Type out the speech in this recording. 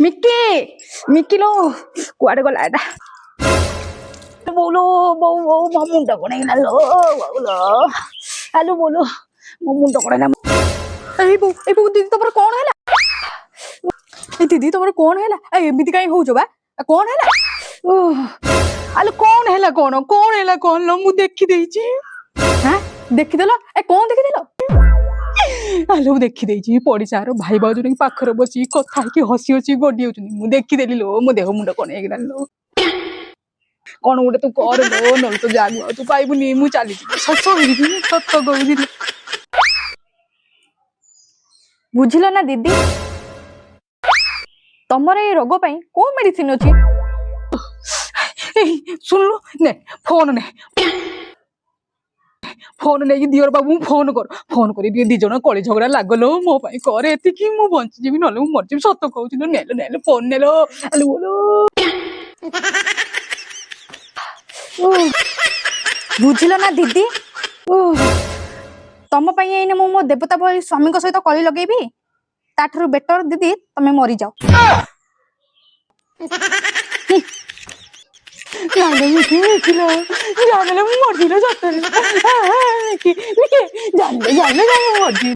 Mickey Mickey लो कुआडे गला एटा बोलो बो बो मो मुंडा कोणे लो बोलो हेलो बोलो मो मुंडा कोणे ना ए बो दीदी तमर कोन हैला ए दीदी तमर कोन हैला ए एमिति काई होउछ बा कोन हैला आलो कोन हैला कोन लो मु देखि देइची हां देखि देलो ए कोन देखि देलो आलो देखि देइची पड़िसार भाई बाजू पाखर बसी कथा कि हसी हसी गडी होचनी मु देखि देली लो मो देह मुंडा कोन हेगला लो कौन गोटे तू कर लो नल तो जागु तू पाइबुनी मु चली सत कहूँ बुझिल ना दीदी तमर ए रोग पई को मेडिसिन अछि सुनलु ने फोन नहीं दियर बाबू फोन कर दी जन कली झगड़ा लागलो मो पाई कर एति कि मु बंची जीवी नले मु मर जीवी सत कहू नेलो फोन नेलो आलू बोलो बुझिल ना दीदी तम पई एने मो मो देवता भली स्वामी सहित कली लगेबी ताठरू बेटर दीदी तमे मरी जाओ जाने मर जाने